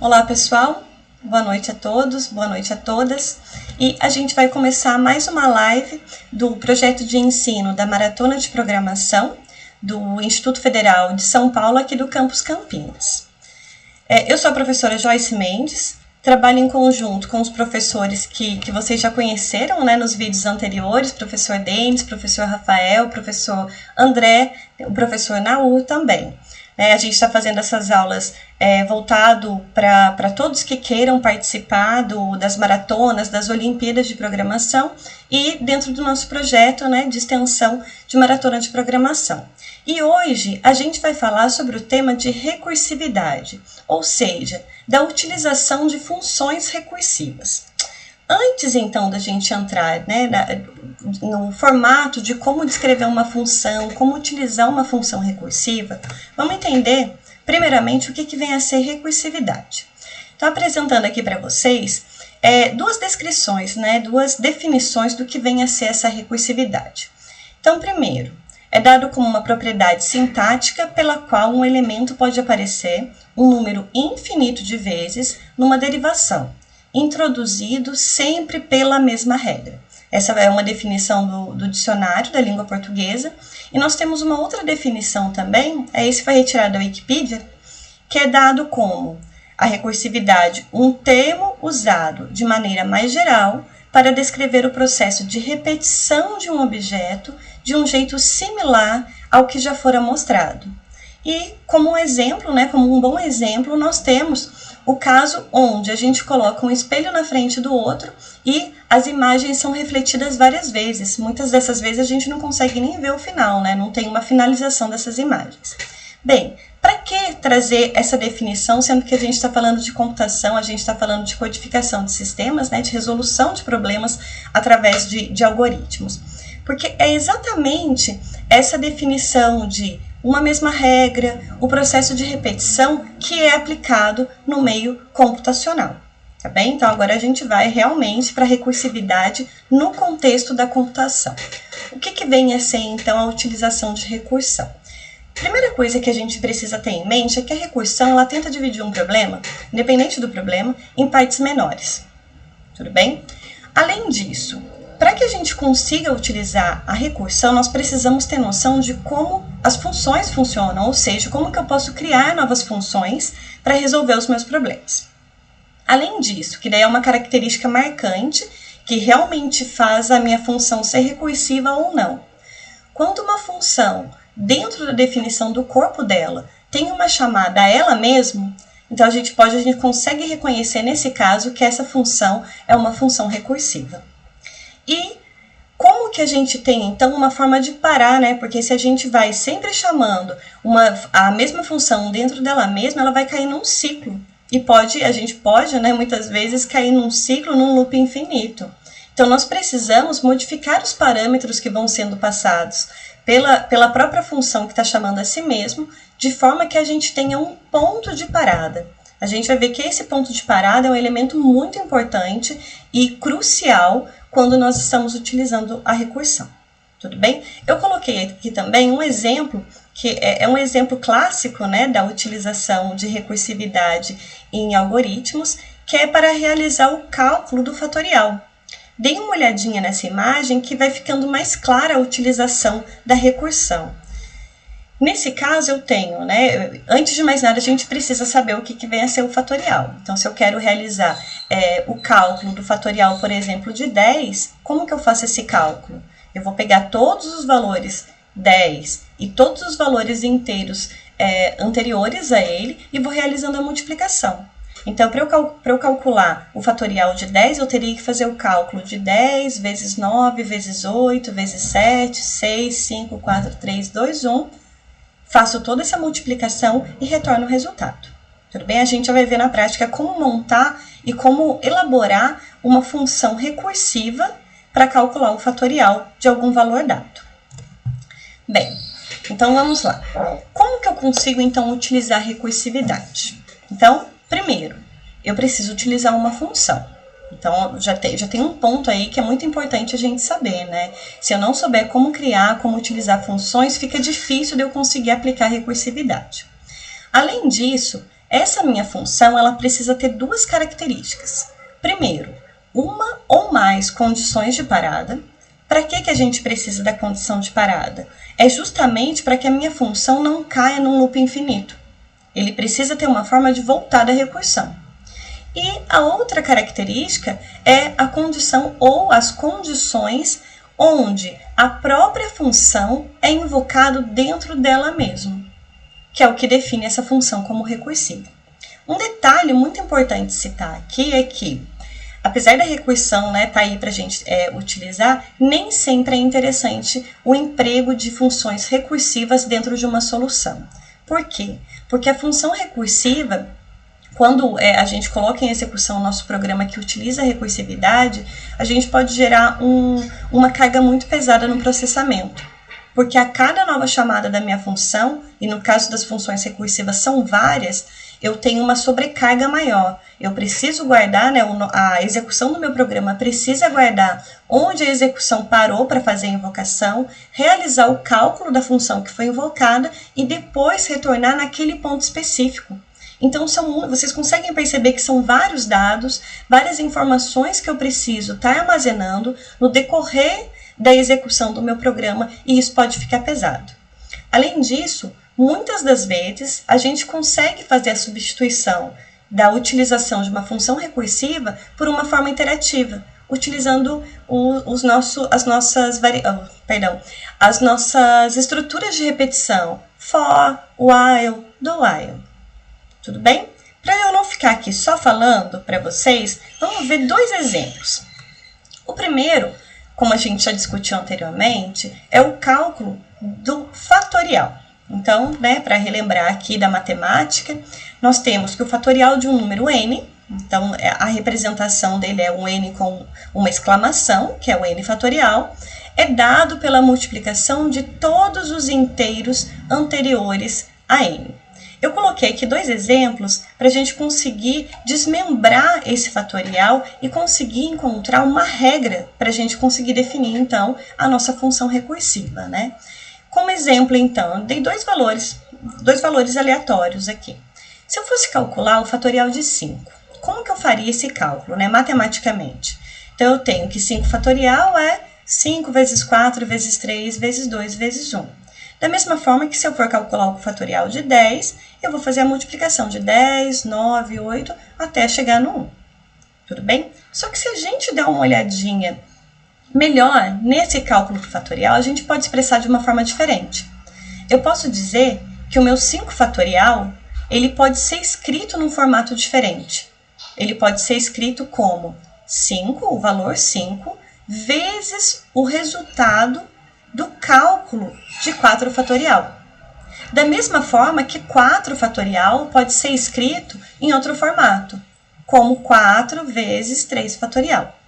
Olá pessoal, boa noite a todos, boa noite a todas. E a gente vai começar mais uma live do projeto de ensino da Maratona de Programação do Instituto Federal de São Paulo, aqui do Campus Campinas. Eu sou a professora Joyce Mendes, trabalho em conjunto com os professores que vocês já conheceram, né, nos vídeos anteriores, professor Denis, professor Rafael, professor André, o professor Naur também. A gente está fazendo essas aulas voltado para todos que queiram participar das maratonas, das Olimpíadas de Programação e dentro do nosso projeto, né, de extensão de Maratona de Programação. E hoje a gente vai falar sobre o tema de recursividade, ou seja, da utilização de funções recursivas. Antes, então, da gente entrar, né, no formato de como descrever uma função, como utilizar uma função recursiva, vamos entender, primeiramente, o que vem a ser recursividade. Estou apresentando aqui para vocês duas descrições, né, duas definições do que vem a ser essa recursividade. Então, primeiro, é dado como uma propriedade sintática pela qual um elemento pode aparecer um número infinito de vezes numa derivação, introduzido sempre pela mesma regra. Essa é uma definição do dicionário da língua portuguesa. E nós temos uma outra definição também, esse foi retirado da Wikipedia, que é dado como a recursividade, um termo usado de maneira mais geral para descrever o processo de repetição de um objeto de um jeito similar ao que já fora mostrado. E como um exemplo, né, como um bom exemplo, nós temos o caso onde a gente coloca um espelho na frente do outro e as imagens são refletidas várias vezes. Muitas dessas vezes a gente não consegue nem ver o final, né? Não tem uma finalização dessas imagens. Bem, para que trazer essa definição, sendo que a gente está falando de computação, a gente está falando de codificação de sistemas, né, de resolução de problemas através de algoritmos? Porque é exatamente essa definição de uma mesma regra, o processo de repetição que é aplicado no meio computacional, tá bem? Então, agora a gente vai realmente para a recursividade no contexto da computação. O que vem a ser, então, a utilização de recursão? Primeira coisa que a gente precisa ter em mente é que a recursão, ela tenta dividir um problema, independente do problema, em partes menores, tudo bem? Além disso, para que a gente consiga utilizar a recursão, nós precisamos ter noção de como as funções funcionam, ou seja, como que eu posso criar novas funções para resolver os meus problemas. Além disso, que daí é uma característica marcante que realmente faz a minha função ser recursiva ou não. Quando uma função, dentro da definição do corpo dela, tem uma chamada a ela mesma, então a gente consegue reconhecer nesse caso que essa função é uma função recursiva. E como que a gente tem, então, uma forma de parar, né? Porque se a gente vai sempre chamando a mesma função dentro dela mesma, ela vai cair num ciclo. E a gente pode, né, muitas vezes, cair num ciclo, num loop infinito. Então, nós precisamos modificar os parâmetros que vão sendo passados pela própria função que está chamando a si mesmo, de forma que a gente tenha um ponto de parada. A gente vai ver que esse ponto de parada é um elemento muito importante e crucial quando nós estamos utilizando a recursão. Tudo bem? Eu coloquei aqui também um exemplo, que é um exemplo clássico, né, da utilização de recursividade em algoritmos, que é para realizar o cálculo do fatorial. Deem uma olhadinha nessa imagem que vai ficando mais clara a utilização da recursão. Nesse caso eu tenho, né, antes de mais nada a gente precisa saber o que vem a ser o fatorial. Então, se eu quero realizar o cálculo do fatorial, por exemplo, de 10, como que eu faço esse cálculo? Eu vou pegar todos os valores 10 e todos os valores inteiros anteriores a ele e vou realizando a multiplicação. Então, para eu calcular o fatorial de 10, eu teria que fazer o cálculo de 10 vezes 9, vezes 8, vezes 7, 6, 5, 4, 3, 2, 1... Faço toda essa multiplicação e retorno o resultado. Tudo bem? A gente vai ver na prática como montar e como elaborar uma função recursiva para calcular o fatorial de algum valor dado. Bem, então vamos lá. Como que eu consigo, então, utilizar a recursividade? Então, primeiro, eu preciso utilizar uma função. Então, já tem um ponto aí que é muito importante a gente saber, né? Se eu não souber como criar, como utilizar funções, fica difícil de eu conseguir aplicar recursividade. Além disso, essa minha função ela precisa ter duas características. Primeiro, uma ou mais condições de parada. Para que a gente precisa da condição de parada? É justamente para que a minha função não caia num loop infinito. Ele precisa ter uma forma de voltar da recursão. E a outra característica é a condição ou as condições onde a própria função é invocada dentro dela mesma, que é o que define essa função como recursiva. Um detalhe muito importante citar aqui é que, apesar da recursão tá aí para a gente utilizar, nem sempre é interessante o emprego de funções recursivas dentro de uma solução. Por quê? Porque a função recursiva, quando a gente coloca em execução o nosso programa que utiliza a recursividade, a gente pode gerar uma carga muito pesada no processamento. Porque a cada nova chamada da minha função, e no caso das funções recursivas são várias, eu tenho uma sobrecarga maior. Eu preciso guardar, a execução do meu programa precisa guardar onde a execução parou para fazer a invocação, realizar o cálculo da função que foi invocada e depois retornar naquele ponto específico. Então, vocês conseguem perceber que são vários dados, várias informações que eu preciso estar armazenando no decorrer da execução do meu programa e isso pode ficar pesado. Além disso, muitas das vezes a gente consegue fazer a substituição da utilização de uma função recursiva por uma forma interativa, utilizando as nossas estruturas de repetição, for, while, do while. Tudo bem? Para eu não ficar aqui só falando para vocês, vamos ver dois exemplos. O primeiro, como a gente já discutiu anteriormente, é o cálculo do fatorial. Então, para relembrar aqui da matemática, nós temos que o fatorial de um número n, então a representação dele é um n com uma exclamação, que é o n fatorial, é dado pela multiplicação de todos os inteiros anteriores a n. Eu coloquei aqui dois exemplos para a gente conseguir desmembrar esse fatorial e conseguir encontrar uma regra para a gente conseguir definir, então, a nossa função recursiva, Como exemplo, então, eu dei dois valores aleatórios aqui. Se eu fosse calcular o fatorial de 5, como que eu faria esse cálculo, matematicamente? Então, eu tenho que 5 fatorial é 5 vezes 4 vezes 3 vezes 2 vezes 1. Da mesma forma que se eu for calcular o fatorial de 10, eu vou fazer a multiplicação de 10, 9, 8, até chegar no 1. Tudo bem? Só que se a gente der uma olhadinha melhor nesse cálculo fatorial, a gente pode expressar de uma forma diferente. Eu posso dizer que o meu 5 fatorial, ele pode ser escrito num formato diferente. Ele pode ser escrito como 5, o valor 5, vezes o resultado do cálculo de 4 fatorial. Da mesma forma que 4 fatorial pode ser escrito em outro formato, como 4 vezes 3 fatorial.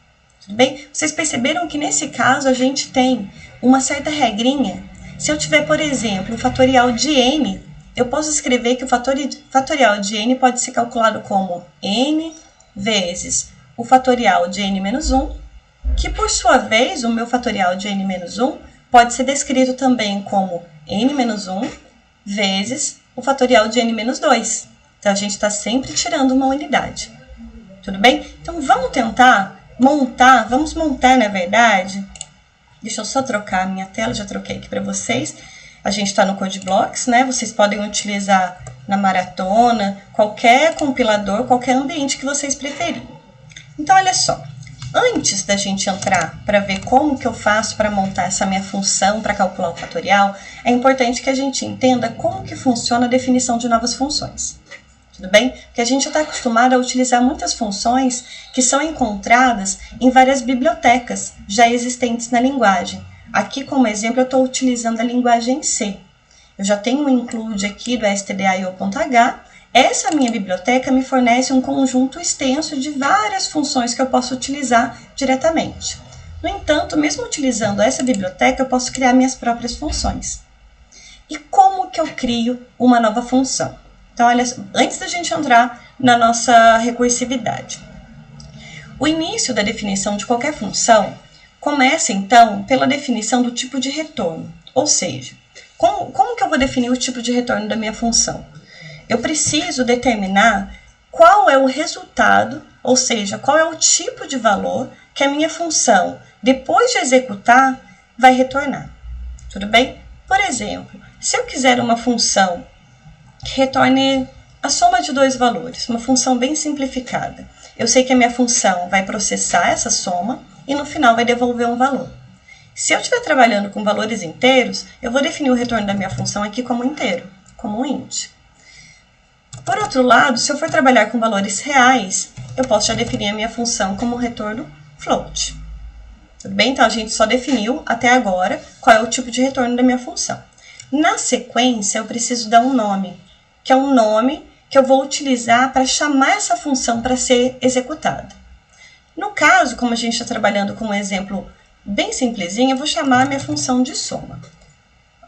Tudo bem? Vocês perceberam que nesse caso a gente tem uma certa regrinha. Se eu tiver, por exemplo, o fatorial de n, eu posso escrever que o fatorial de n pode ser calculado como n vezes o fatorial de n menos 1, que por sua vez, o meu fatorial de n menos 1 pode ser descrito também como n menos 1 vezes o fatorial de n menos 2. Então, a gente está sempre tirando uma unidade. Tudo bem? Então, vamos tentar vamos montar, na verdade. Deixa eu só trocar a minha tela, já troquei aqui para vocês. A gente está no CodeBlocks, Vocês podem utilizar na maratona, qualquer compilador, qualquer ambiente que vocês preferirem. Então, olha só. Antes da gente entrar para ver como que eu faço para montar essa minha função para calcular o fatorial, é importante que a gente entenda como que funciona a definição de novas funções. Tudo bem? Porque a gente já está acostumado a utilizar muitas funções que são encontradas em várias bibliotecas já existentes na linguagem. Aqui, como exemplo, eu estou utilizando a linguagem C. Eu já tenho um include aqui do stdio.h. Essa minha biblioteca me fornece um conjunto extenso de várias funções que eu posso utilizar diretamente. No entanto, mesmo utilizando essa biblioteca, eu posso criar minhas próprias funções. E como que eu crio uma nova função? Então, olha, antes da gente entrar na nossa recursividade. O início da definição de qualquer função começa, então, pela definição do tipo de retorno. Ou seja, como que eu vou definir o tipo de retorno da minha função? eu preciso determinar qual é o resultado, ou seja, qual é o tipo de valor que a minha função, depois de executar, vai retornar. Tudo bem? Por exemplo, se eu quiser uma função que retorne a soma de dois valores, uma função bem simplificada, eu sei que a minha função vai processar essa soma e no final vai devolver um valor. Se eu estiver trabalhando com valores inteiros, eu vou definir o retorno da minha função aqui como inteiro, como um int. Por outro lado, se eu for trabalhar com valores reais, eu posso já definir a minha função como retorno float. Tudo bem? Então, a gente só definiu até agora qual é o tipo de retorno da minha função. Na sequência, eu preciso dar um nome, que é um nome que eu vou utilizar para chamar essa função para ser executada. No caso, como a gente está trabalhando com um exemplo bem simplesinho, eu vou chamar a minha função de soma.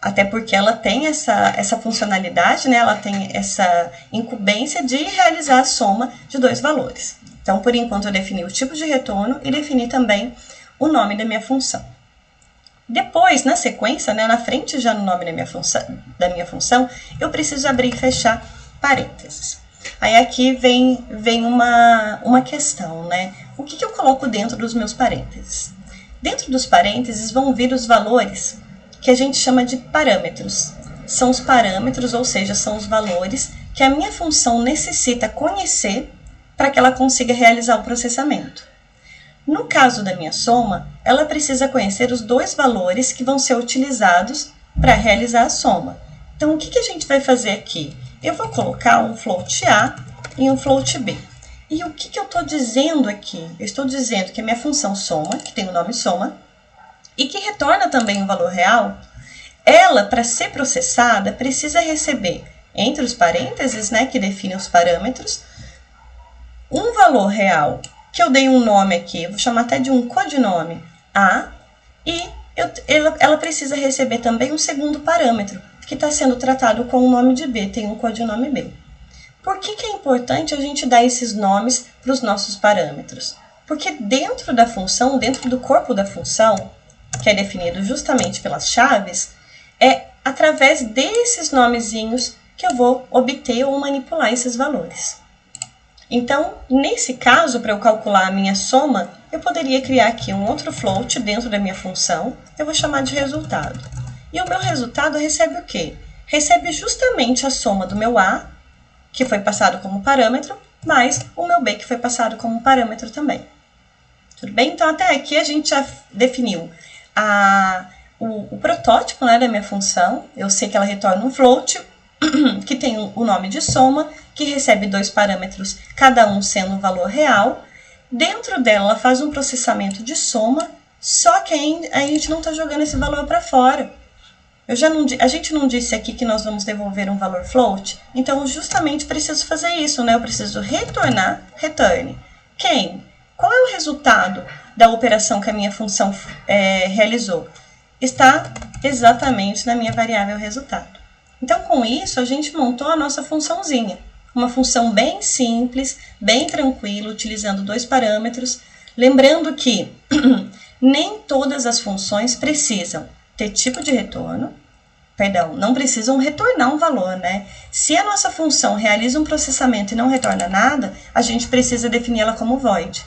Até porque ela tem essa funcionalidade, né? Ela tem essa incumbência de realizar a soma de dois valores. Então, por enquanto, eu defini o tipo de retorno e defini também o nome da minha função. Depois, na sequência, né, na frente já no nome da minha função, eu preciso abrir e fechar parênteses. Aí aqui vem uma questão, né? O que eu coloco dentro dos meus parênteses? Dentro dos parênteses vão vir os valores que a gente chama de parâmetros. São os parâmetros, ou seja, são os valores que a minha função necessita conhecer para que ela consiga realizar o processamento. No caso da minha soma, ela precisa conhecer os dois valores que vão ser utilizados para realizar a soma. Então, o que a gente vai fazer aqui? Eu vou colocar um float A e um float B. E o que eu estou dizendo aqui? Eu estou dizendo que a minha função soma, que tem o nome soma, e que retorna também um valor real, ela, para ser processada, precisa receber, entre os parênteses, né, que definem os parâmetros, um valor real, que eu dei um nome aqui, eu vou chamar até de um codinome A, e ela precisa receber também um segundo parâmetro, que está sendo tratado com o nome de B, tem um codinome B. Por que é importante a gente dar esses nomes para os nossos parâmetros? Porque dentro da função, dentro do corpo da função, que é definido justamente pelas chaves, é através desses nomezinhos que eu vou obter ou manipular esses valores. Então, nesse caso, para eu calcular a minha soma, eu poderia criar aqui um outro float dentro da minha função, eu vou chamar de resultado. E o meu resultado recebe o quê? Recebe justamente a soma do meu A, que foi passado como parâmetro, mais o meu B, que foi passado como parâmetro também. Tudo bem? Então, até aqui a gente já definiu o protótipo, né, da minha função. Eu sei que ela retorna um float, que tem o nome de soma, que recebe dois parâmetros, cada um sendo um valor real. Dentro dela, ela faz um processamento de soma, só que a gente não está jogando esse valor para fora. A gente não disse aqui que nós vamos devolver um valor float, então justamente preciso fazer isso, né? Eu preciso retornar, return. Qual é o resultado da operação que a minha função realizou? Está exatamente na minha variável resultado. Então, com isso, a gente montou a nossa funçãozinha. Uma função bem simples, bem tranquila, utilizando dois parâmetros. Lembrando que nem todas as funções precisam ter tipo de retorno, não precisam retornar um valor, né? Se a nossa função realiza um processamento e não retorna nada, a gente precisa definir ela como void.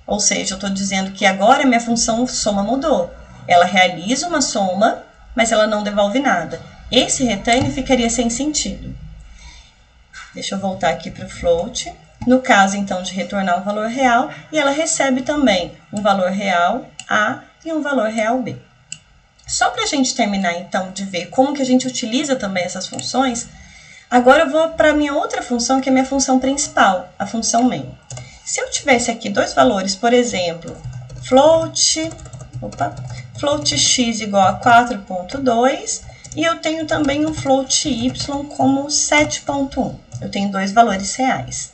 Ou seja, eu estou dizendo que agora a minha função soma mudou. Ela realiza uma soma, mas ela não devolve nada. Esse return ficaria sem sentido. Deixa eu voltar aqui para o float. No caso, então, de retornar um valor real, e ela recebe também um valor real A e um valor real B. Só para a gente terminar, então, de ver como que a gente utiliza também essas funções, agora eu vou para a minha outra função, que é a minha função principal, a função main. Se eu tivesse aqui dois valores, por exemplo, float x igual a 4.2, e eu tenho também um float y como 7.1. Eu tenho dois valores reais.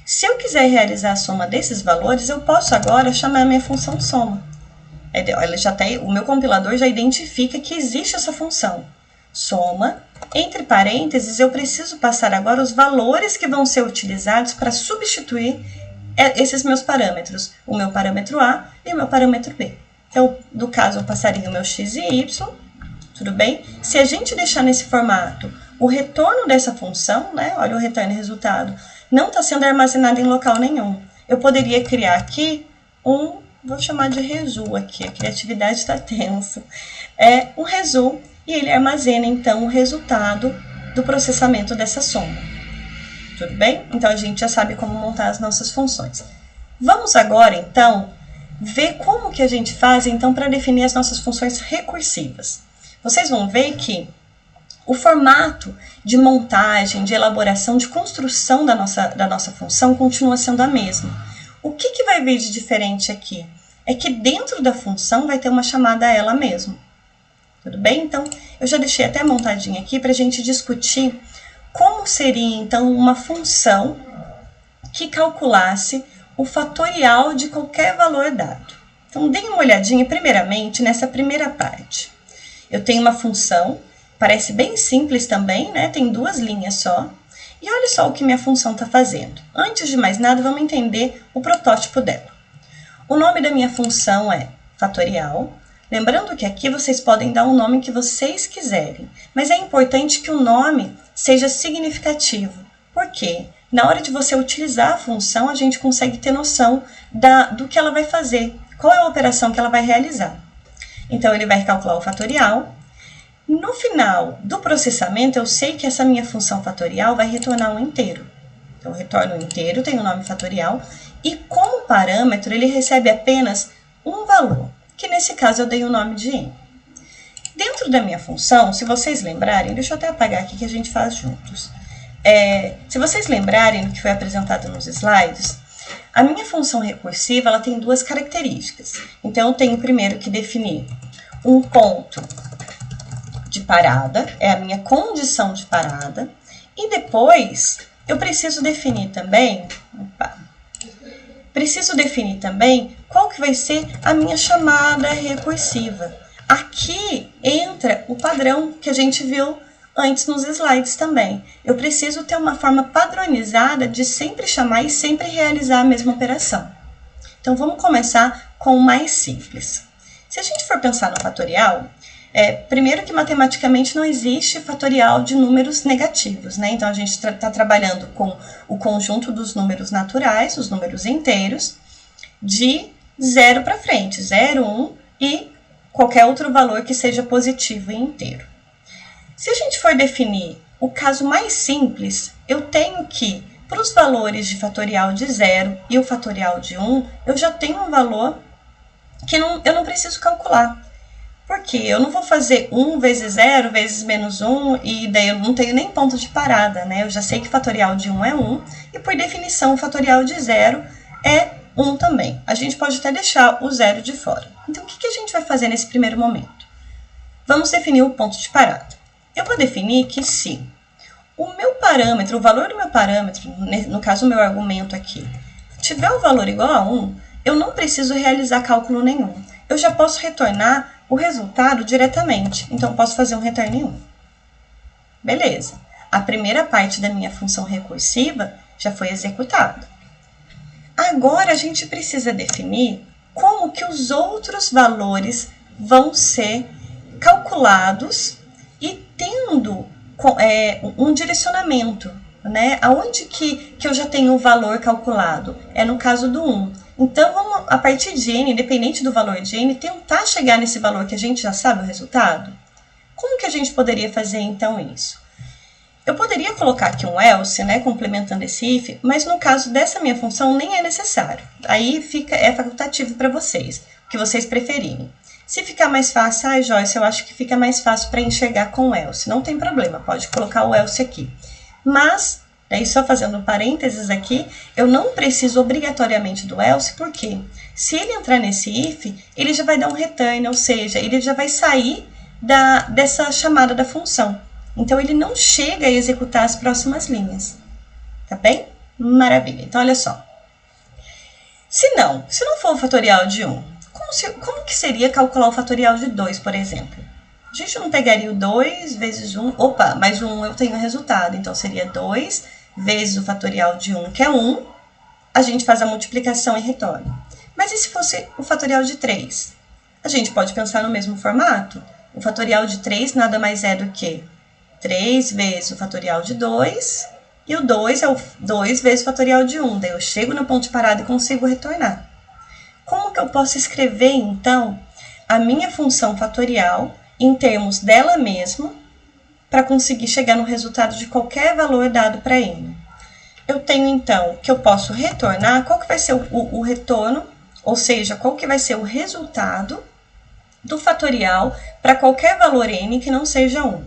Se eu quiser realizar a soma desses valores, eu posso agora chamar a minha função soma. O meu compilador já identifica que existe essa função. Soma, entre parênteses, eu preciso passar agora os valores que vão ser utilizados para substituir esses meus parâmetros. O meu parâmetro A e o meu parâmetro B. Então, no caso, eu passaria o meu x e y, tudo bem? Se a gente deixar nesse formato, o retorno dessa função, né, olha o retorno e resultado, não está sendo armazenado em local nenhum. Eu poderia criar aqui vou chamar de resu aqui, a criatividade está tensa, um resu, e ele armazena então o resultado do processamento dessa soma. Tudo bem? Então a gente já sabe como montar as nossas funções. Vamos agora então ver como que a gente faz então para definir as nossas funções recursivas. Vocês vão ver que o formato de montagem, de elaboração, de construção da nossa função continua sendo a mesma. O que vai vir de diferente aqui? É que dentro da função vai ter uma chamada a ela mesma. Tudo bem? Então, eu já deixei até montadinha aqui para a gente discutir como seria, então, uma função que calculasse o fatorial de qualquer valor dado. Então, deem uma olhadinha, primeiramente, nessa primeira parte. Eu tenho uma função, parece bem simples também, né? Tem 2 linhas só. E olha só o que minha função está fazendo. Antes de mais nada, vamos entender o protótipo dela. O nome da minha função é fatorial. Lembrando que aqui vocês podem dar o nome que vocês quiserem, mas é importante que o nome seja significativo. Por quê? Na hora de você utilizar a função, a gente consegue ter noção do que ela vai fazer, qual é a operação que ela vai realizar. Então, ele vai calcular o fatorial. No final do processamento, eu sei que essa minha função fatorial vai retornar um inteiro. Então, eu retorno um inteiro, tem o nome fatorial, e como parâmetro, ele recebe apenas um valor, que nesse caso eu dei o nome de n. Dentro da minha função, se vocês lembrarem, deixa eu até apagar aqui que a gente faz juntos. Se vocês lembrarem do que foi apresentado nos slides, a minha função recursiva ela tem 2 características. Então, eu tenho primeiro que definir um ponto de parada, é a minha condição de parada, e depois eu preciso definir também, qual que vai ser a minha chamada recursiva. Aqui entra o padrão que a gente viu antes nos slides também. Eu preciso ter uma forma padronizada de sempre chamar e sempre realizar a mesma operação. Então, vamos começar com o mais simples. Se a gente for pensar no fatorial, primeiro que matematicamente não existe fatorial de números negativos, né? Então, a gente está trabalhando com o conjunto dos números naturais, os números inteiros, de 0 para frente, 0, 1 e qualquer outro valor que seja positivo e inteiro. Se a gente for definir o caso mais simples, eu tenho que, para os valores de fatorial de 0 e o fatorial de 1, eu já tenho um valor que eu não preciso calcular. Porque eu não vou fazer 1 vezes 0 vezes menos 1 e daí eu não tenho nem ponto de parada, né? Eu já sei que fatorial de 1 é 1 e, por definição, o fatorial de 0 é 1 também. A gente pode até deixar o 0 de fora. Então, o que a gente vai fazer nesse primeiro momento? Vamos definir o ponto de parada. Eu vou definir que se o meu parâmetro, o valor do meu parâmetro, no caso o meu argumento aqui, tiver o valor igual a 1, eu não preciso realizar cálculo nenhum. Eu já posso retornar o resultado diretamente. Então, eu posso fazer um return em 1. Beleza. A primeira parte da minha função recursiva já foi executada. Agora, a gente precisa definir como que os outros valores vão ser calculados e tendo um direcionamento, né? Aonde que eu já tenho o valor calculado? É no caso do 1. Então, vamos, a partir de n, independente do valor de n, tentar chegar nesse valor que a gente já sabe o resultado? Como que a gente poderia fazer, então, isso? Eu poderia colocar aqui um else, né, complementando esse if, mas no caso dessa minha função nem é necessário. Aí é facultativo para vocês, o que vocês preferirem. Se ficar mais fácil, Joyce, eu acho que fica mais fácil para enxergar com o else. Não tem problema, pode colocar o else aqui. Mas, daí só fazendo um parênteses aqui, eu não preciso obrigatoriamente do else, porque se ele entrar nesse if, ele já vai dar um return, ou seja, ele já vai sair dessa chamada da função. Então, ele não chega a executar as próximas linhas. Tá bem? Maravilha. Então, olha só. Se não for o fatorial de 1, como que seria calcular o fatorial de 2, por exemplo? A gente não pegaria o 2 vezes 1, opa, mas o 1 eu tenho o resultado, então seria 2 vezes o fatorial de 1, que é 1, a gente faz a multiplicação e retorna. Mas e se fosse o fatorial de 3? A gente pode pensar no mesmo formato. O fatorial de 3 nada mais é do que 3 vezes o fatorial de 2, e o 2 é o 2 vezes o fatorial de 1. Daí eu chego no ponto de parada e consigo retornar. Como que eu posso escrever, então, a minha função fatorial em termos dela mesma para conseguir chegar no resultado de qualquer valor dado para n? Eu tenho, então, que eu posso retornar, qual que vai ser o retorno, ou seja, qual que vai ser o resultado do fatorial para qualquer valor n que não seja 1.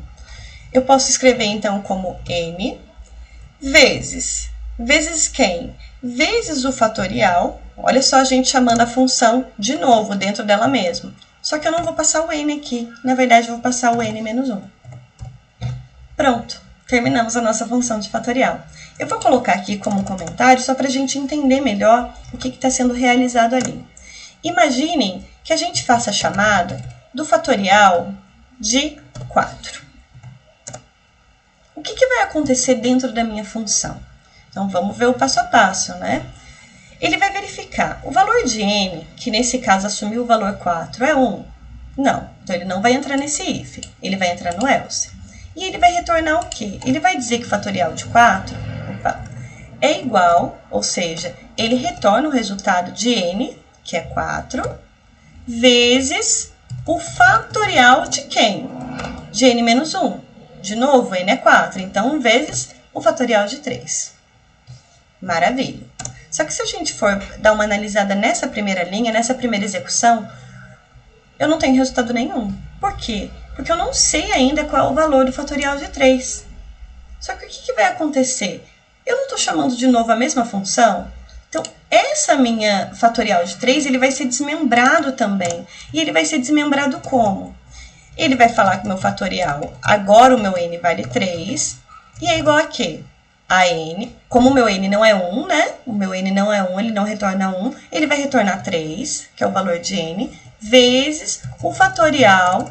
Eu posso escrever, então, como n vezes quem? Vezes o fatorial. Olha só a gente chamando a função de novo dentro dela mesma. Só que eu não vou passar o n aqui. Na verdade, eu vou passar o n menos 1. Pronto. Terminamos a nossa função de fatorial. Eu vou colocar aqui como um comentário só para a gente entender melhor o que está sendo realizado ali. Imaginem que a gente faça a chamada do fatorial de 4. O que vai acontecer dentro da minha função? Então, vamos ver o passo a passo, né? Ele vai verificar o valor de n, que nesse caso assumiu o valor 4, é 1? Não. Então, ele não vai entrar nesse if, ele vai entrar no else. E ele vai retornar o quê? Ele vai dizer que o fatorial de 4 é igual, ou seja, ele retorna o resultado de n, que é 4, vezes o fatorial de quem? De n menos 1. De novo, n é 4, então vezes o fatorial de 3. Maravilha. Só que se a gente for dar uma analisada nessa primeira linha, nessa primeira execução, eu não tenho resultado nenhum. Por quê? Porque eu não sei ainda qual é o valor do fatorial de 3. Só que o que vai acontecer? Eu não estou chamando de novo a mesma função? Então, essa minha fatorial de 3, ele vai ser desmembrado também. E ele vai ser desmembrado como? Ele vai falar que o meu fatorial, agora o meu n vale 3, e é igual a quê? A n, como o meu n não é 1, né? O meu n não é 1, ele não retorna 1, ele vai retornar 3, que é o valor de n, vezes o fatorial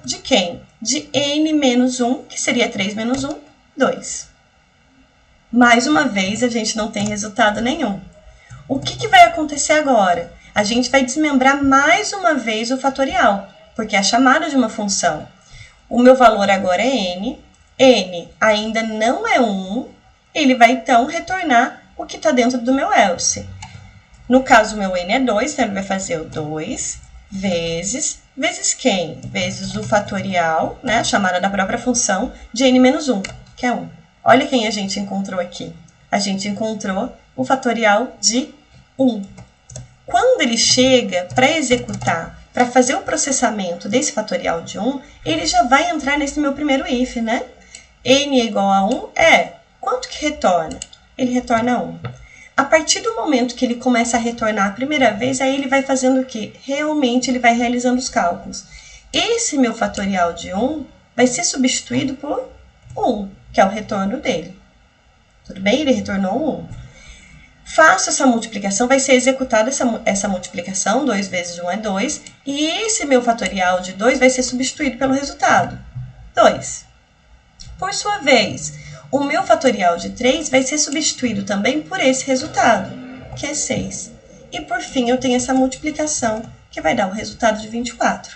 de quem? De n menos 1, que seria 3 menos 1, 2. Mais uma vez, a gente não tem resultado nenhum. O que vai acontecer agora? A gente vai desmembrar mais uma vez o fatorial, porque é a chamada de uma função. O meu valor agora é n ainda não é 1, ele vai então retornar o que está dentro do meu else. No caso, o meu n é 2, então ele vai fazer o 2 vezes quem? Vezes o fatorial, né, a chamada da própria função, de n menos 1, que é 1. Olha quem a gente encontrou aqui. A gente encontrou o fatorial de 1. Quando ele chega para executar, para fazer o processamento desse fatorial de 1, ele já vai entrar nesse meu primeiro if, né? N é igual a 1 quanto que retorna? Ele retorna 1. A partir do momento que ele começa a retornar a primeira vez, aí ele vai fazendo o quê? Realmente ele vai realizando os cálculos. Esse meu fatorial de 1 vai ser substituído por 1, que é o retorno dele. Tudo bem? Ele retornou 1. Faço essa multiplicação, vai ser executada essa multiplicação, 2 vezes 1 é 2, e esse meu fatorial de 2 vai ser substituído pelo resultado, 2. Por sua vez, o meu fatorial de 3 vai ser substituído também por esse resultado, que é 6. E por fim, eu tenho essa multiplicação, que vai dar o resultado de 24.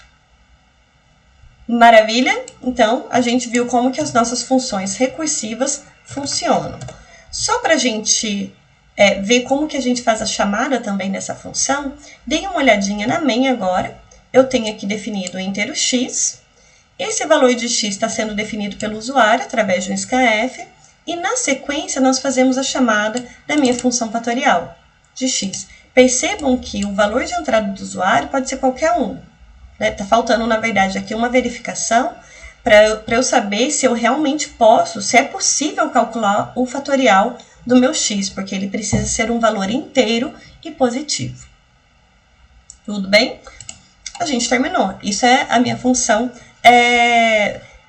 Maravilha? Então, a gente viu como que as nossas funções recursivas funcionam. Só para a gente ver como que a gente faz a chamada também dessa função, dei uma olhadinha na main agora. Eu tenho aqui definido o inteiro x. Esse valor de x está sendo definido pelo usuário através de um scanf. E na sequência, nós fazemos a chamada da minha função fatorial de x. Percebam que o valor de entrada do usuário pode ser qualquer um. Está faltando, na verdade, aqui uma verificação para eu saber se eu realmente posso, se é possível calcular o fatorial do meu x, porque ele precisa ser um valor inteiro e positivo. Tudo bem? A gente terminou. Isso é a minha função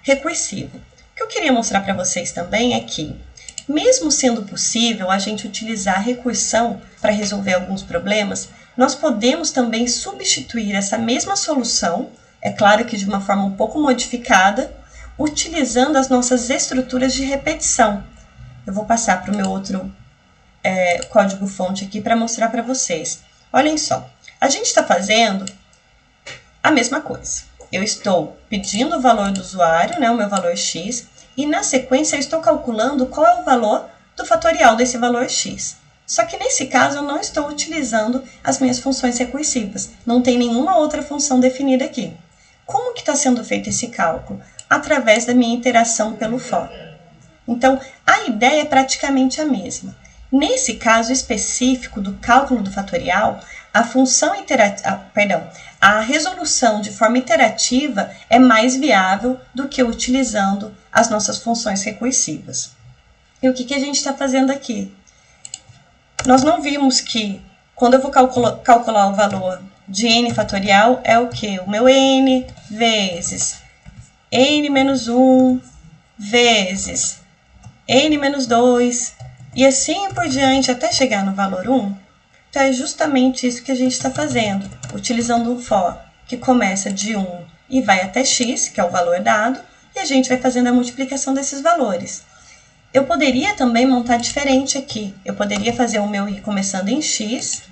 recursiva. O que eu queria mostrar para vocês também é que, mesmo sendo possível a gente utilizar a recursão para resolver alguns problemas, nós podemos também substituir essa mesma solução, é claro que de uma forma um pouco modificada, utilizando as nossas estruturas de repetição. Eu vou passar para o meu outro código-fonte aqui para mostrar para vocês. Olhem só, a gente está fazendo a mesma coisa. eu estou pedindo o valor do usuário, né, o meu valor x, e na sequência eu estou calculando qual é o valor do fatorial desse valor x. Só que nesse caso eu não estou utilizando as minhas funções recursivas, não tem nenhuma outra função definida aqui. Como que está sendo feito esse cálculo? Através da minha iteração pelo for. Então, a ideia é praticamente a mesma. Nesse caso específico do cálculo do fatorial, a resolução de forma iterativa é mais viável do que utilizando as nossas funções recursivas. E o que a gente está fazendo aqui? Nós não vimos que quando eu vou calcular o valor de n fatorial é o quê? O meu n vezes n menos 1 vezes n menos 2 e assim por diante até chegar no valor 1. Então, é justamente isso que a gente está fazendo, utilizando um for que começa de 1 e vai até x, que é o valor dado, e a gente vai fazendo a multiplicação desses valores. Eu poderia também montar diferente aqui. Eu poderia fazer o meu i começando em x,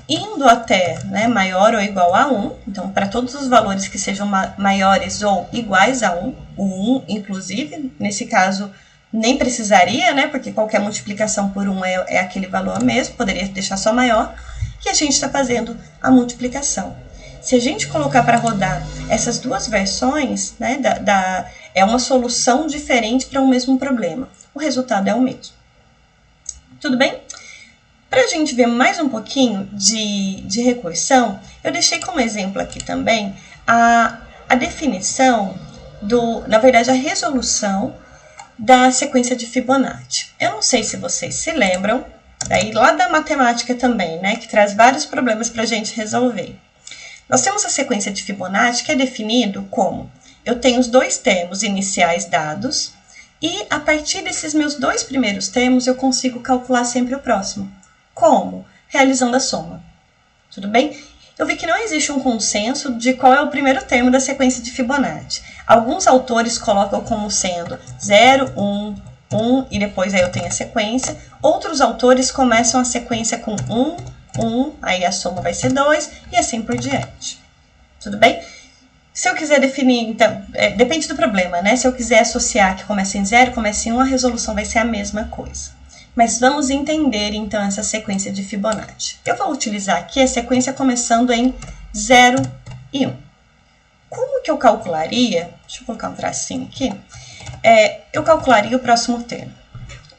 indo até, né, maior ou igual a 1. Então, para todos os valores que sejam maiores ou iguais a 1, o 1, inclusive, nesse caso, nem precisaria, né, porque qualquer multiplicação por 1 é aquele valor mesmo, poderia deixar só maior, e a gente está fazendo a multiplicação. Se a gente colocar para rodar essas duas versões, né, é uma solução diferente para o mesmo problema. O resultado é o mesmo. Tudo bem? Para a gente ver mais um pouquinho de recursão, eu deixei como exemplo aqui também a definição na verdade, a resolução da sequência de Fibonacci. Eu não sei se vocês se lembram, daí lá da matemática também, né, que traz vários problemas para a gente resolver. Nós temos a sequência de Fibonacci que é definido como eu tenho os dois termos iniciais dados e a partir desses meus dois primeiros termos eu consigo calcular sempre o próximo. Como? Realizando a soma. Tudo bem? Eu vi que não existe um consenso de qual é o primeiro termo da sequência de Fibonacci. Alguns autores colocam como sendo 0, 1, 1 e depois aí eu tenho a sequência. Outros autores começam a sequência com 1, 1, aí a soma vai ser 2 e assim por diante. Tudo bem? Se eu quiser definir, então, depende do problema, né? Se eu quiser associar que começa em 0, começa em 1, a resolução vai ser a mesma coisa. Mas vamos entender, então, essa sequência de Fibonacci. Eu vou utilizar aqui a sequência começando em 0 e 1. Como que eu calcularia? Deixa eu colocar um tracinho aqui. Eu calcularia o próximo termo.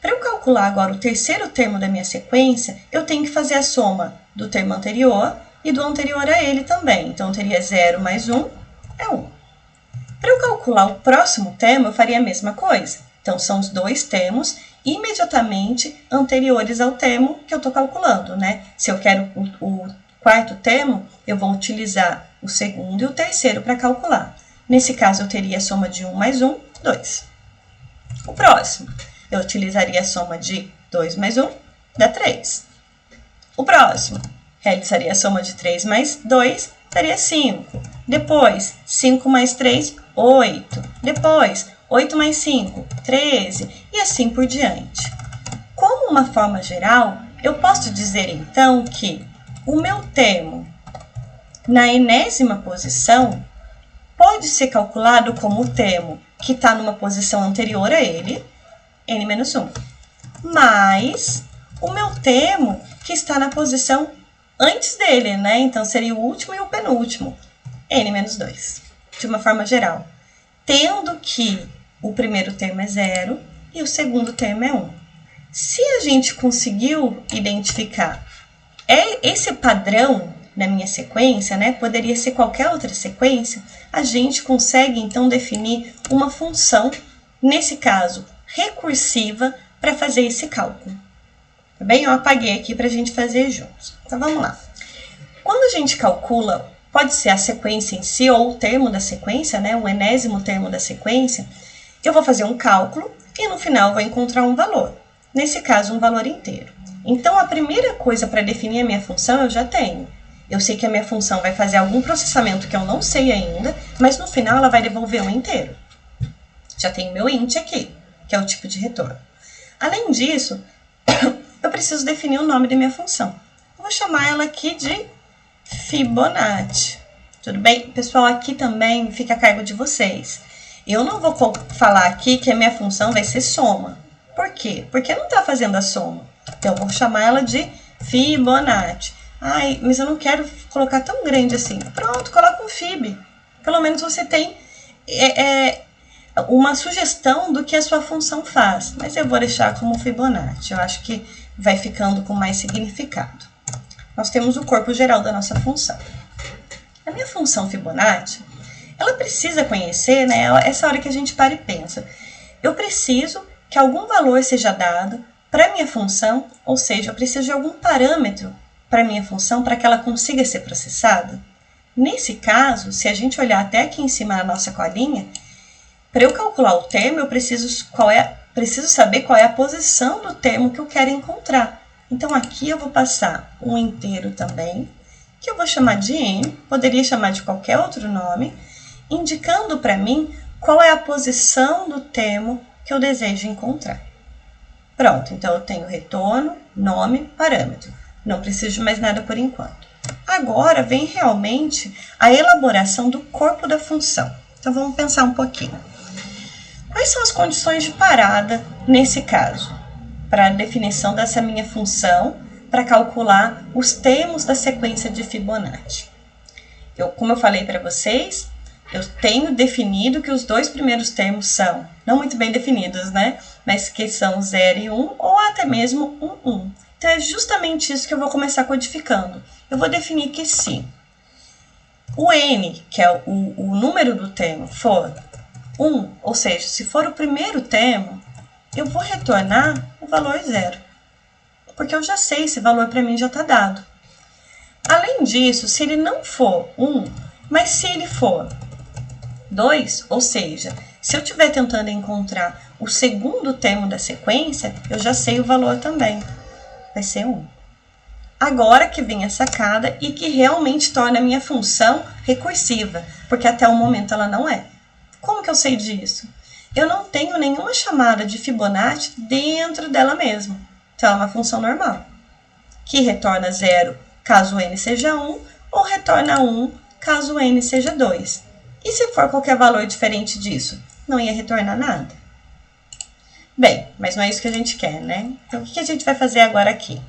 Para eu calcular agora o terceiro termo da minha sequência, eu tenho que fazer a soma do termo anterior e do anterior a ele também. Então, eu teria 0 mais 1 é 1. Para eu calcular o próximo termo, eu faria a mesma coisa. Então, são os dois termos imediatamente anteriores ao termo que eu estou calculando, né? Se eu quero o quarto termo, eu vou utilizar o segundo e o terceiro para calcular. Nesse caso, eu teria a soma de 1 mais 1, 2. O próximo, eu utilizaria a soma de 2 mais 1, dá 3. O próximo, realizaria a soma de 3 mais 2, daria 5. Depois, 5 mais 3, 8. Depois, 8 mais 5, 13, e assim por diante. Como uma forma geral, eu posso dizer então que o meu termo na enésima posição pode ser calculado como o termo que está numa posição anterior a ele, n-1, mais o meu termo que está na posição antes dele, né? Então, seria o último e o penúltimo, n-2, de uma forma geral. Tendo que o primeiro termo é 0 e o segundo termo é 1. Se a gente conseguiu identificar esse padrão na minha sequência, né, poderia ser qualquer outra sequência, a gente consegue então definir uma função, nesse caso, recursiva, para fazer esse cálculo. Tá bem? Eu apaguei aqui para a gente fazer juntos. Então, vamos lá. Quando a gente calcula, pode ser a sequência em si ou o termo da sequência, né, o enésimo termo da sequência, eu vou fazer um cálculo e no final vou encontrar um valor. Nesse caso, um valor inteiro. Então, a primeira coisa para definir a minha função eu já tenho. Eu sei que a minha função vai fazer algum processamento que eu não sei ainda, mas no final ela vai devolver um inteiro. Já tenho meu int aqui, que é o tipo de retorno. Além disso, eu preciso definir o nome da minha função. Eu vou chamar ela aqui de Fibonacci. Tudo bem? Pessoal, aqui também fica a cargo de vocês. Eu não vou falar aqui que a minha função vai ser soma. Por quê? Porque não está fazendo a soma. Então, eu vou chamar ela de Fibonacci. Ai, mas eu não quero colocar tão grande assim. Pronto, coloca um Fib. Pelo menos você tem uma sugestão do que a sua função faz. Mas eu vou deixar como Fibonacci. Eu acho que vai ficando com mais significado. Nós temos o corpo geral da nossa função. A minha função Fibonacci, ela precisa conhecer, né, essa hora que a gente para e pensa. Eu preciso que algum valor seja dado para a minha função, ou seja, eu preciso de algum parâmetro para a minha função para que ela consiga ser processada. Nesse caso, se a gente olhar até aqui em cima na nossa colinha, para eu calcular o termo, eu preciso saber qual é a posição do termo que eu quero encontrar. Então, aqui eu vou passar um inteiro também, que eu vou chamar de n, poderia chamar de qualquer outro nome, indicando para mim qual é a posição do termo que eu desejo encontrar. Pronto, então eu tenho retorno, nome, parâmetro. Não preciso de mais nada por enquanto. Agora vem realmente a elaboração do corpo da função. Então vamos pensar um pouquinho. Quais são as condições de parada nesse caso? Para a definição dessa minha função, para calcular os termos da sequência de Fibonacci. Como eu falei para vocês, eu tenho definido que os dois primeiros termos são, não muito bem definidos, né? Mas que são 0 e 1, ou até mesmo 1, 1. Então, é justamente isso que eu vou começar codificando. Eu vou definir que se o n, que é o número do termo, for 1, ou seja, se for o primeiro termo, eu vou retornar o valor 0. Porque eu já sei, esse valor para mim já está dado. Além disso, se ele não for 1, mas se ele for 2, ou seja, se eu estiver tentando encontrar o segundo termo da sequência, eu já sei o valor também. Vai ser 1. Agora que vem a sacada e que realmente torna a minha função recursiva, porque até o momento ela não é. Como que eu sei disso? Eu não tenho nenhuma chamada de Fibonacci dentro dela mesma. Então, é uma função normal, que retorna 0 caso n seja 1, ou retorna 1 caso n seja 2. E se for qualquer valor diferente disso? Não ia retornar nada. Bem, mas não é isso que a gente quer, né? Então, o que a gente vai fazer agora aqui?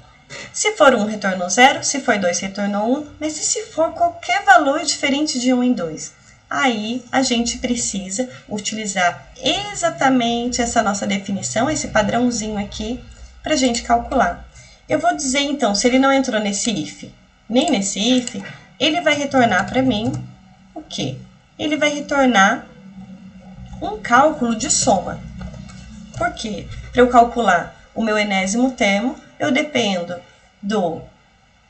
Se for 1, retornou 0. Se for 2, retornou 1. Mas e se for qualquer valor diferente de 1 em 2? Aí, a gente precisa utilizar exatamente essa nossa definição, esse padrãozinho aqui, para a gente calcular. Eu vou dizer, então, se ele não entrou nesse if, nem nesse if, ele vai retornar para mim o quê? Ele vai retornar um cálculo de soma. Por quê? Para eu calcular o meu enésimo termo, eu dependo do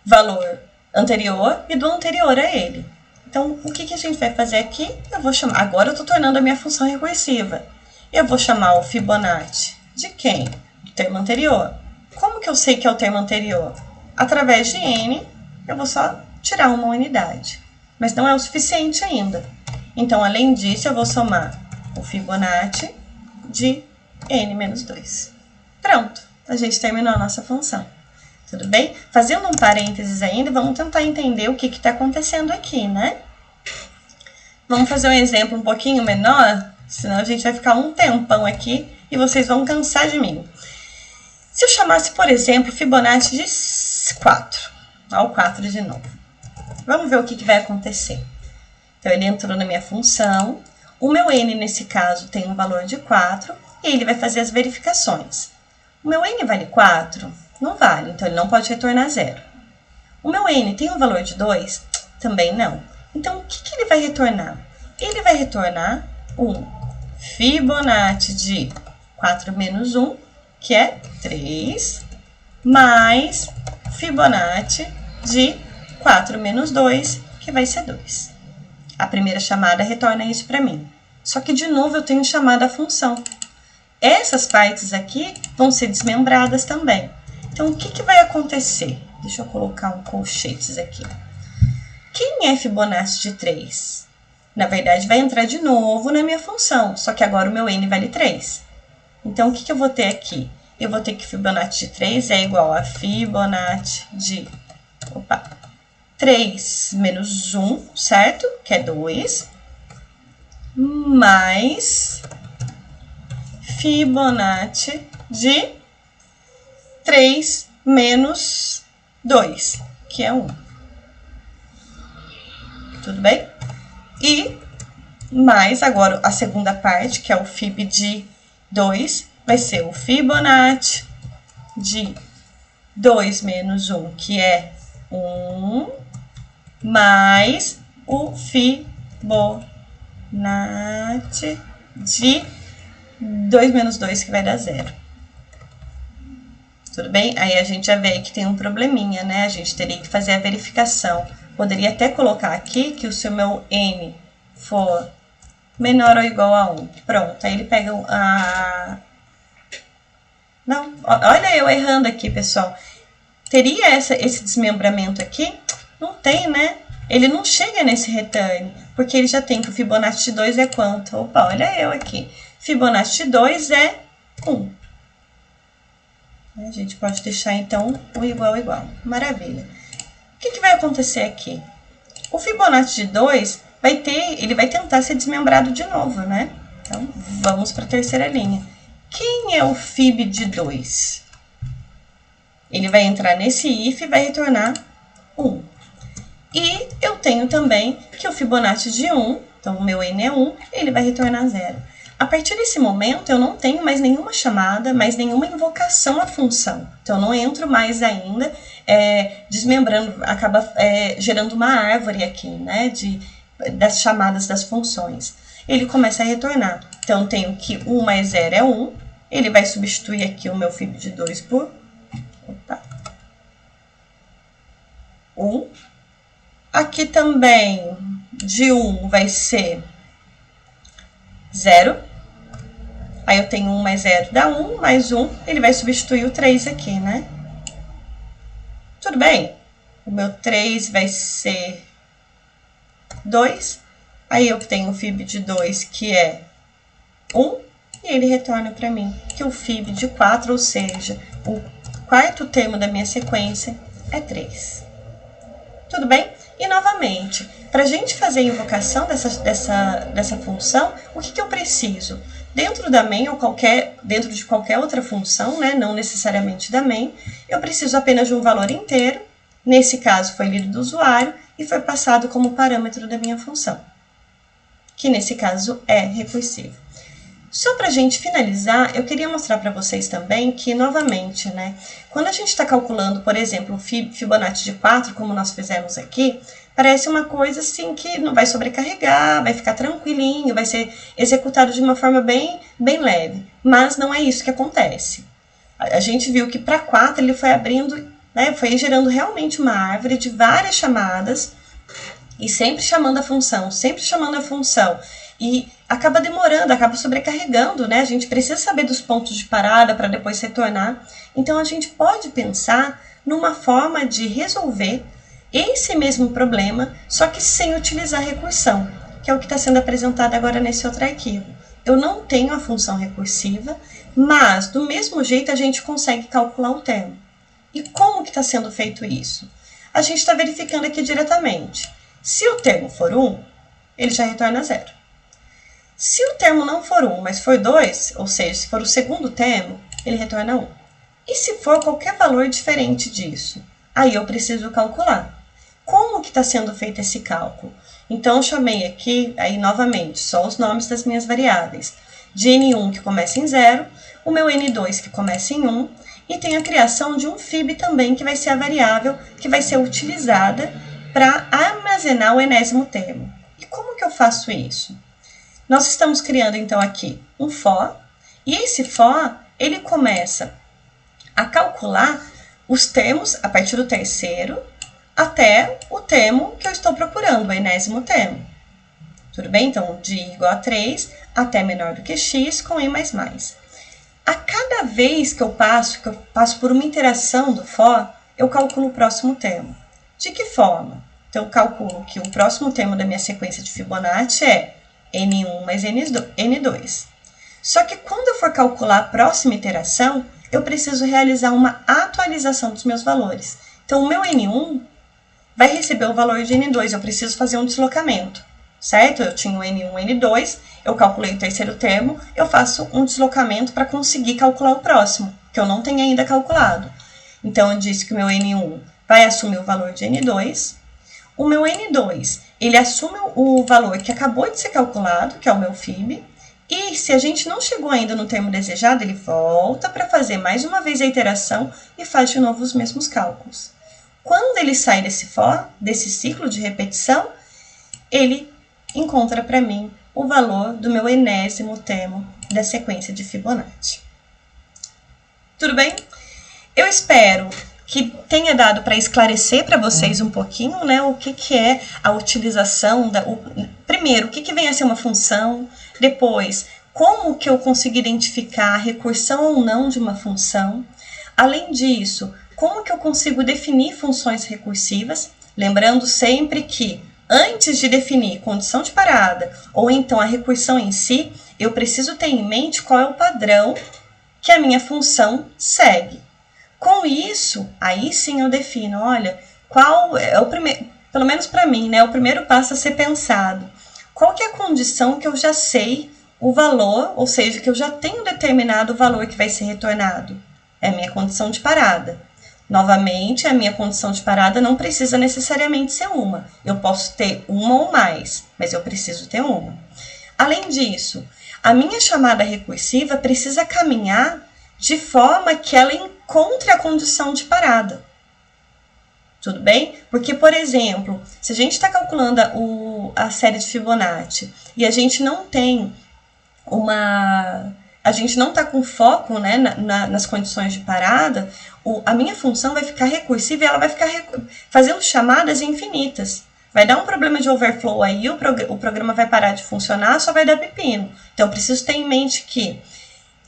valor anterior e do anterior a ele. Então, o que a gente vai fazer aqui? Eu vou chamar, agora eu estou tornando a minha função recursiva. Eu vou chamar o Fibonacci de quem? Do termo anterior. Como que eu sei que é o termo anterior? Através de n, eu vou só tirar uma unidade. Mas não é o suficiente ainda. Então, além disso, eu vou somar o Fibonacci de n menos 2. Pronto, a gente terminou a nossa função. Tudo bem? Fazendo um parênteses ainda, vamos tentar entender o que está acontecendo aqui, né? Vamos fazer um exemplo um pouquinho menor, senão a gente vai ficar um tempão aqui e vocês vão cansar de mim. Se eu chamasse, por exemplo, Fibonacci de 4, ao 4 de novo. Vamos ver o que vai acontecer. Então, ele entrou na minha função, o meu n, nesse caso, tem um valor de 4, e ele vai fazer as verificações. O meu n vale 4? Não vale, então ele não pode retornar 0. O meu n tem um valor de 2? Também não. Então, o que ele vai retornar? Ele vai retornar um Fibonacci de 4 menos 1, que é 3, mais Fibonacci de 4 menos 2, que vai ser 2. A primeira chamada retorna isso para mim. Só que, de novo, eu tenho chamada a função. Essas partes aqui vão ser desmembradas também. Então, o que vai acontecer? Deixa eu colocar um colchetes aqui. Quem é Fibonacci de 3? Na verdade, vai entrar de novo na minha função, só que agora o meu n vale 3. Então, o que eu vou ter aqui? Eu vou ter que Fibonacci de 3 é igual a Fibonacci de 3 menos 1, certo? Que é 2, mais Fibonacci de 3 menos 2, que é 1. Tudo bem? E mais agora a segunda parte, que é o Fib de 2, vai ser o Fibonacci de 2 menos 1, que é 1, mais o Fibonacci de 2 menos 2, que vai dar 0. Tudo bem? Aí a gente já vê que tem um probleminha, né? A gente teria que fazer a verificação. Poderia até colocar aqui que se o meu n for menor ou igual a 1. Pronto, aí ele pega a... Não, olha eu errando aqui, pessoal. Teria esse desmembramento aqui? Não tem, né? Ele não chega nesse return, porque ele já tem que o Fibonacci de 2 é quanto? Opa, olha eu aqui. Fibonacci de 2 é 1. A gente pode deixar, então, o igual, igual. Maravilha. O que vai acontecer aqui? O Fibonacci de 2 ele vai tentar ser desmembrado de novo, né? Então, vamos para a terceira linha. Quem é o Fib de 2? Ele vai entrar nesse if e vai retornar 1. E eu tenho também que o Fibonacci de 1, então o meu n é 1, ele vai retornar 0. A partir desse momento, eu não tenho mais nenhuma chamada, mais nenhuma invocação à função. Então, eu não entro mais ainda desmembrando, acaba gerando uma árvore aqui, né, das chamadas das funções. Ele começa a retornar. Então, eu tenho que 1 mais 0 é 1. Ele vai substituir aqui o meu Fib de 2 por 1. Aqui também, de 1 vai ser 0. Aí eu tenho 1 mais 0 dá 1, mais 1, ele vai substituir o 3 aqui, né? Tudo bem? O meu 3 vai ser 2. Aí eu tenho o Fib de 2, que é 1, e ele retorna para mim que o Fib de 4, ou seja, o quarto termo da minha sequência é 3. Tudo bem? E novamente, para a gente fazer a invocação dessa função, o que eu preciso? Dentro da main ou dentro de qualquer outra função, né, não necessariamente da main, eu preciso apenas de um valor inteiro. Nesse caso, foi lido do usuário e foi passado como parâmetro da minha função, que nesse caso é recursivo. Só para a gente finalizar, eu queria mostrar para vocês também que, novamente, né, quando a gente está calculando, por exemplo, o Fibonacci de 4, como nós fizemos aqui, parece uma coisa assim que não vai sobrecarregar, vai ficar tranquilinho, vai ser executado de uma forma bem leve. Mas não é isso que acontece. A gente viu que para 4 ele foi abrindo, né, foi gerando realmente uma árvore de várias chamadas e sempre chamando a função, E acaba demorando, acaba sobrecarregando, né? A gente precisa saber dos pontos de parada para depois retornar. Então, a gente pode pensar numa forma de resolver esse mesmo problema, só que sem utilizar recursão, que é o que está sendo apresentado agora nesse outro arquivo. Eu não tenho a função recursiva, mas, do mesmo jeito, a gente consegue calcular o termo. E como que está sendo feito isso? A gente está verificando aqui diretamente. Se o termo for 1, ele já retorna 0. Se o termo não for 1, mas for 2, ou seja, se for o segundo termo, ele retorna 1. E se for qualquer valor diferente disso? Aí eu preciso calcular. Como que está sendo feito esse cálculo? Então, eu chamei aqui, aí novamente, só os nomes das minhas variáveis. De N1 que começa em 0, o meu N2 que começa em 1, e tem a criação de um Fib também, que vai ser a variável que vai ser utilizada para armazenar o enésimo termo. E como que eu faço isso? Nós estamos criando, então, aqui um for, e esse for, ele começa a calcular os termos a partir do terceiro até o termo que eu estou procurando, o enésimo termo. Tudo bem? Então, de igual a 3 até menor do que x com i mais mais. A cada vez que eu passo por uma interação do for, eu calculo o próximo termo. De que forma? Então, eu calculo que o próximo termo da minha sequência de Fibonacci é N1 mais N2. Só que quando eu for calcular a próxima iteração, eu preciso realizar uma atualização dos meus valores. Então, o meu N1 vai receber o valor de N2, eu preciso fazer um deslocamento, certo? Eu tinha o N1, N2, eu calculei o terceiro termo, eu faço um deslocamento para conseguir calcular o próximo, que eu não tenho ainda calculado. Então, eu disse que o meu N1 vai assumir o valor de N2, o meu N2, ele assume o valor que acabou de ser calculado, que é o meu FIB, e se a gente não chegou ainda no termo desejado, ele volta para fazer mais uma vez a iteração e faz de novo os mesmos cálculos. Quando ele sai desse ciclo de repetição, ele encontra para mim o valor do meu enésimo termo da sequência de Fibonacci. Tudo bem? Eu espero que tenha dado para esclarecer para vocês um pouquinho, né, o que é a utilização primeiro, o que vem a ser uma função, depois, como que eu consigo identificar a recursão ou não de uma função. Além disso, como que eu consigo definir funções recursivas, lembrando sempre que antes de definir condição de parada ou então a recursão em si, eu preciso ter em mente qual é o padrão que a minha função segue. Com isso, aí sim eu defino, olha, qual é o primeiro, pelo menos para mim, né, o primeiro passo a ser pensado. Qual que é a condição que eu já sei o valor, ou seja, que eu já tenho determinado o valor que vai ser retornado? É a minha condição de parada. Novamente, a minha condição de parada não precisa necessariamente ser uma. Eu posso ter uma ou mais, mas eu preciso ter uma. Além disso, a minha chamada recursiva precisa caminhar de forma que ela encontre a condição de parada. Tudo bem? Porque, por exemplo, se a gente está calculando a série de Fibonacci e a gente não tem a gente não está com foco, né, nas condições de parada, a minha função vai ficar recursiva e ela vai ficar fazendo chamadas infinitas. Vai dar um problema de overflow aí, o programa vai parar de funcionar, só vai dar pepino. Então, eu preciso ter em mente que,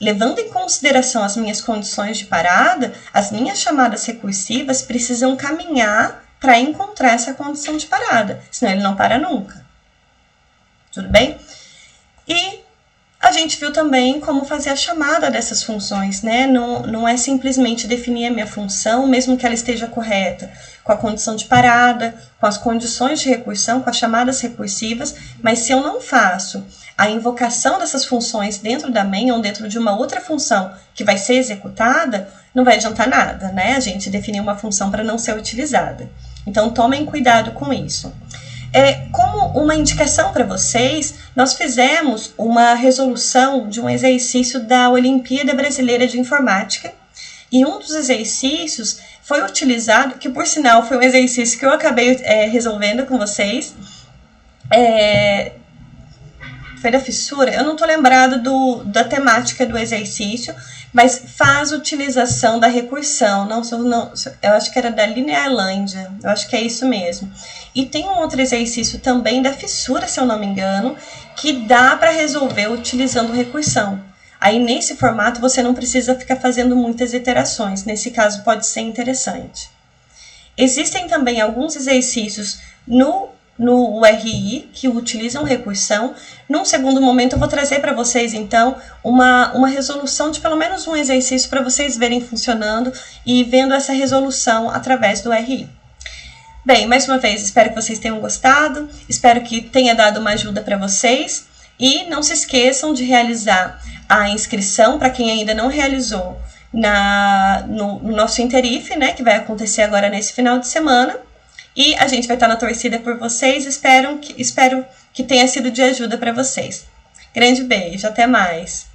levando em consideração as minhas condições de parada, as minhas chamadas recursivas precisam caminhar para encontrar essa condição de parada, senão ele não para nunca. Tudo bem? E a gente viu também como fazer a chamada dessas funções, né? Não é simplesmente definir a minha função, mesmo que ela esteja correta, com a condição de parada, com as condições de recursão, com as chamadas recursivas, mas se eu não faço a invocação dessas funções dentro da main ou dentro de uma outra função que vai ser executada, não vai adiantar nada, né? A gente definir uma função para não ser utilizada. Então, tomem cuidado com isso. Como uma indicação para vocês, nós fizemos uma resolução de um exercício da Olimpíada Brasileira de Informática, e um dos exercícios foi utilizado, que por sinal foi um exercício que eu acabei resolvendo com vocês, foi da fissura, eu não estou lembrada da temática do exercício, mas faz utilização da recursão, eu acho que era da Linearlândia, eu acho que é isso mesmo. E tem um outro exercício também da fissura, se eu não me engano, que dá para resolver utilizando recursão. Aí nesse formato você não precisa ficar fazendo muitas iterações, nesse caso pode ser interessante. Existem também alguns exercícios no URI que utilizam recursão. Num segundo momento eu vou trazer para vocês então uma resolução de pelo menos um exercício para vocês verem funcionando e vendo essa resolução através do URI. Bem, mais uma vez, espero que vocês tenham gostado, espero que tenha dado uma ajuda para vocês e não se esqueçam de realizar a inscrição para quem ainda não realizou no nosso Interif, né, que vai acontecer agora nesse final de semana. E a gente vai estar na torcida por vocês, espero que tenha sido de ajuda para vocês. Grande beijo, até mais!